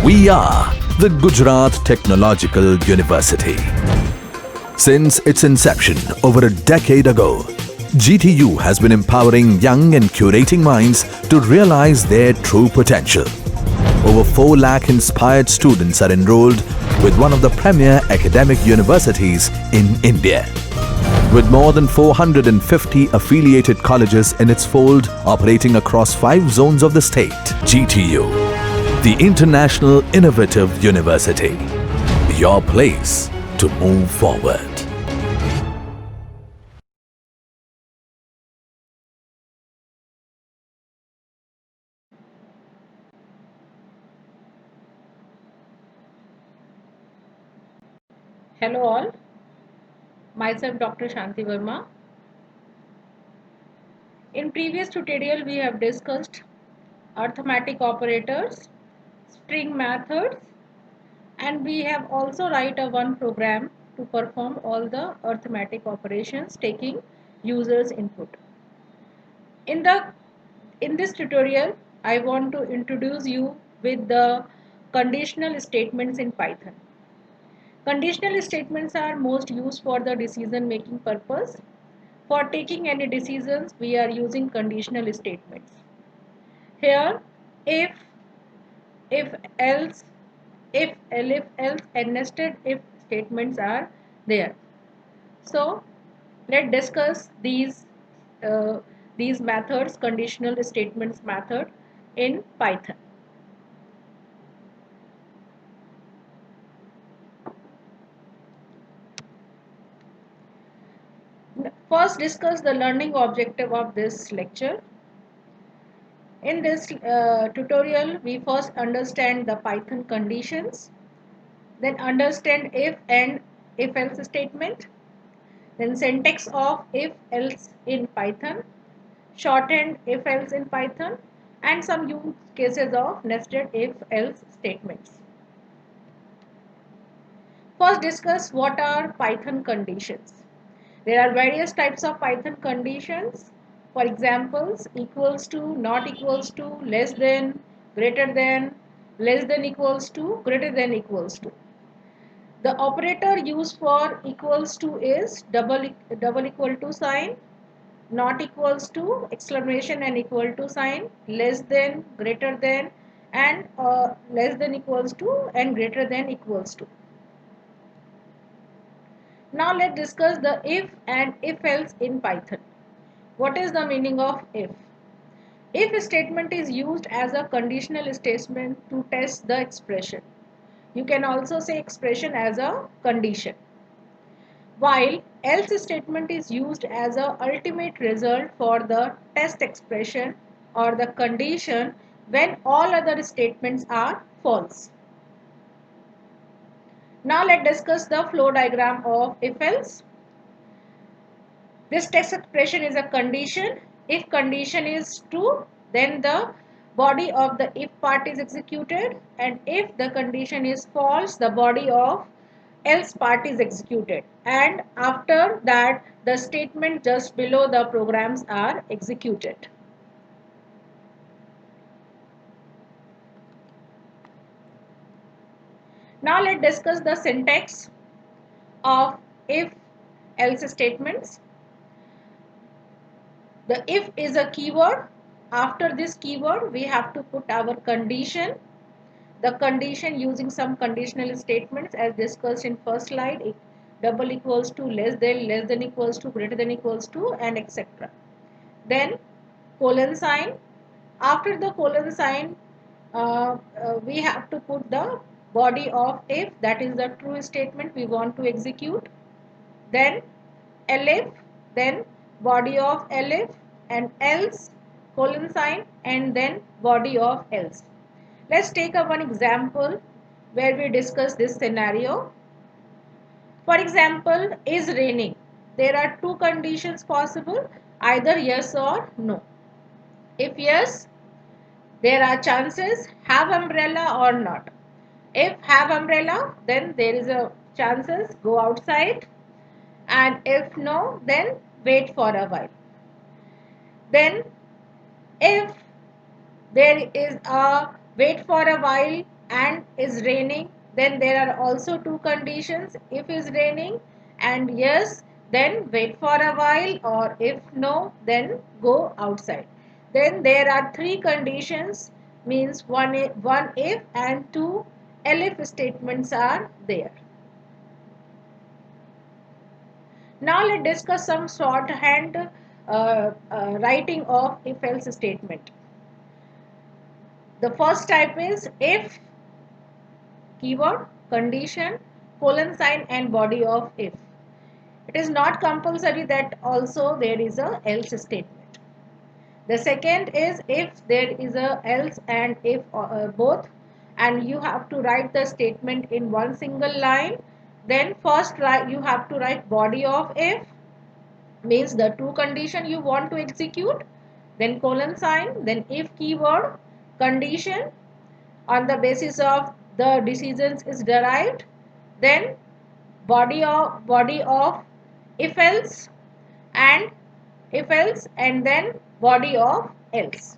We are the Gujarat Technological University. Since its inception over a decade ago, GTU has been empowering young and curating minds to realize their true potential. Over 4 lakh inspired students are enrolled with one of the premier academic universities in India. With more than 450 affiliated colleges in its fold operating across 5 zones of the state, GTU, the International Innovative University, your place to move forward. Hello all, myself Dr. Shanti Verma. In previous tutorial we have discussed arithmetic operators, string methods, and we have also write a one program to perform all the arithmetic operations taking users input. In the in this tutorial I want to introduce you with the conditional statements in Python. Conditional statements are most used for the decision making purpose. For taking any decisions, we are using conditional statements. Here, if else, if else, and nested if statements are there. So, let's discuss uh, these methods, conditional statements method in Python. First, discuss the learning objective of this lecture. In this tutorial, we first understand the Python conditions, then understand if and if else statement, then syntax of if else in Python, shorthand if else in Python, and some use cases of nested if else statements. First, discuss what are Python conditions. There are various types of Python conditions. For examples, equals to, not equals to, less than, greater than, less than equals to, greater than equals to. The operator used for equals to is double equal to sign, not equals to, exclamation and equal to sign, less than, greater than, and less than equals to and greater than equals to. Now let's discuss the if and if else in Python. What is the meaning of if? If statement is used as a conditional statement to test the expression. You can also say expression as a condition. While else statement is used as a ultimate result for the test expression or the condition when all other statements are false. Now let's discuss the flow diagram of if else. This test expression is a condition. If condition is true, then the body of the if part is executed, and if the condition is false, the body of else part is executed, and after that the statement just below the programs are executed. Now let's discuss the syntax of if else statements. The if is a keyword. After this keyword we have to put our condition. The condition using some conditional statements as discussed in first slide, double equals to, less than equals to, greater than equals to, and etc. Then colon sign. After the colon sign, we have to put the body of if, that is the true statement we want to execute. Then elif, then body of elif, and else, colon sign, and then body of else. Let's take one example where we discuss this scenario. For example, is raining. There are two conditions possible, either yes or no. If yes, there are chances have umbrella or not. If have umbrella, then there is a chances go outside, and if no, then wait for a while. Then if there is a wait for a while and is raining, then there are also two conditions. If is raining and yes, then wait for a while, or if no, then go outside. Then there are three conditions, means one if and two elif statements are there. Now let's discuss some shorthand writing of if else statement. The first type is if, keyword, condition, colon sign and body of if. It is not compulsory that also there is a else statement. The second is if there is a else and if both, and you have to write the statement in one single line. Then first you have to write body of if, means the two condition you want to execute, then colon sign, then if keyword, condition on the basis of the decisions is derived, then body of if else, and if else, and then body of else.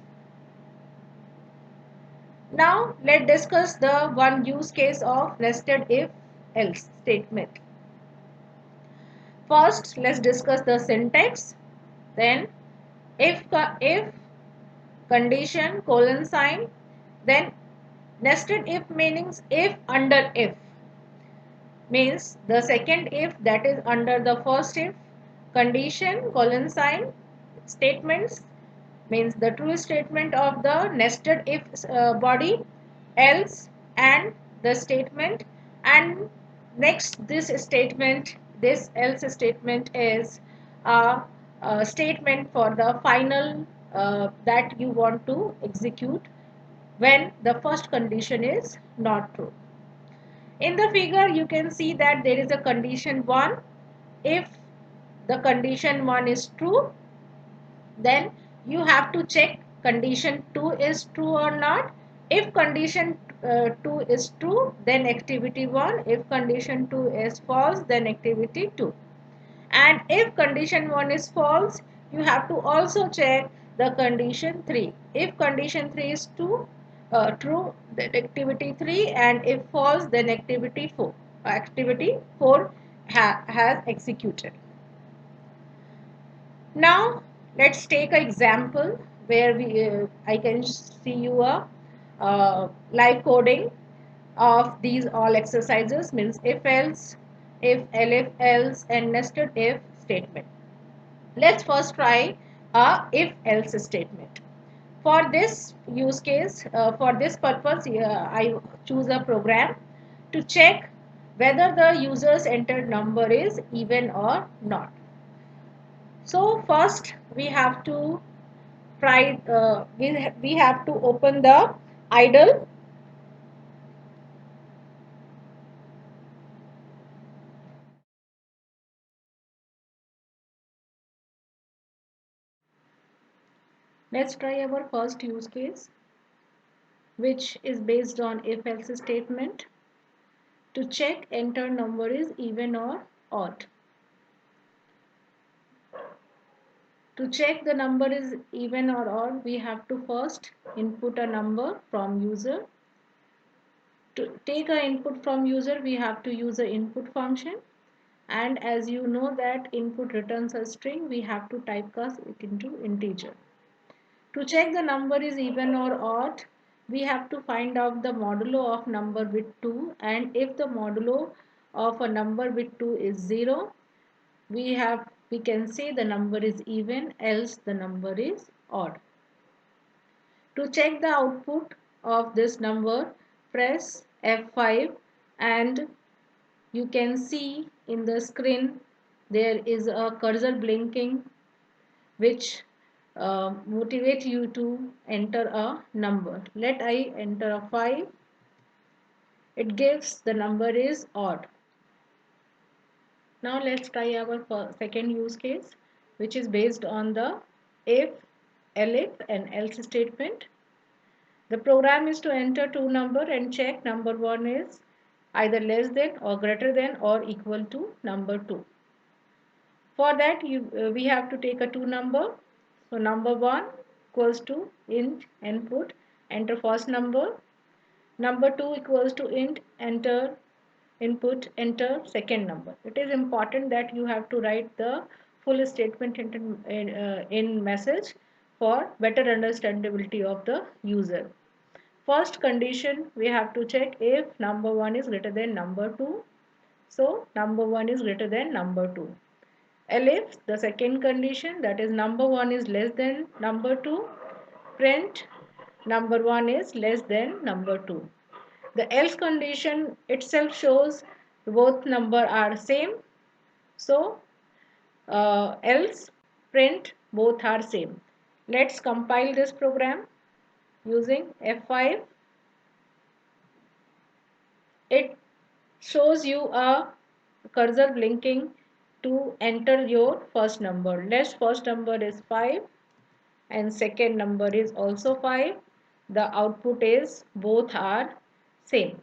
Now let's discuss the one use case of nested if else statement. First let's discuss the syntax, then if condition colon sign, then nested if meanings if under if, means the second if that is under the first if, condition colon sign statements means the true statement of the nested if body, else, and the statement. And next this else statement is a statement for the final that you want to execute when the first condition is not true. In the figure you can see that there is a condition 1. If the condition 1 is true, then you have to check condition 2 is true or not. If condition 2 is true, then activity 1. If condition 2 is false, then activity 2. And if condition 1 is false, you have to also check the condition 3. If condition 3 is true, then activity 3, and if false, then activity 4. Activity 4 has executed. Now let's take an example where I can see you a live coding of these all exercises, means if else, if elif else, and nested if statement. Let's first try a if else statement. For this use case, for this purpose, I choose a program to check whether the user's entered number is even or not. So first we have to try, we have to open the idle. Let's try our first use case, which is based on if else statement to check enter number is even or odd. To check the number is even or odd, we have to first input a number from user. To take an input from user, we have to use an input function, and as you know that input returns a string, we have to typecast it into integer. To check the number is even or odd, we have to find out the modulo of number with 2, and if the modulo of a number with 2 is 0, we can say the number is even, else the number is odd. To check the output of this number, press F5, and you can see in the screen there is a cursor blinking which motivate you to enter a number. Let I enter a 5. It gives the number is odd. Now let's try our second use case, which is based on the if, elif, and else statement. The program is to enter two number and check number 1 is either less than or greater than or equal to number 2. For that we have to take a two number. So number 1 equals to int input, enter first number, Number 2 equals to int, enter, input, enter second number. It is important that you have to write the full statement in message for better understandability of the user. First condition we have to check if number 1 is greater than number 2. So number 1 is greater than number 2. Else the second condition, that is number 1 is less than number 2, print number 1 is less than number 2. The else condition itself shows both number are same. So else print both are same. Let's compile this program using F5. It shows you a cursor blinking to enter your first number. Let's first number is 5 and second number is also 5. The output is both are same.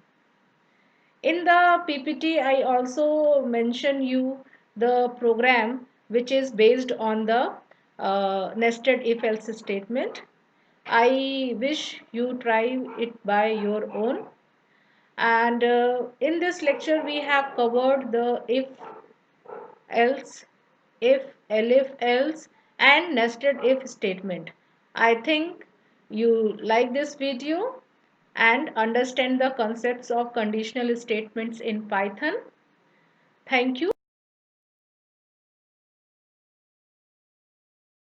In the PPT, I also mention you the program which is based on the nested if else statement. I wish you try it by your own. And in this lecture, we have covered the if else, if, elif, else, and nested if statement. I think you like this video and understand the concepts of conditional statements in Python. Thank you.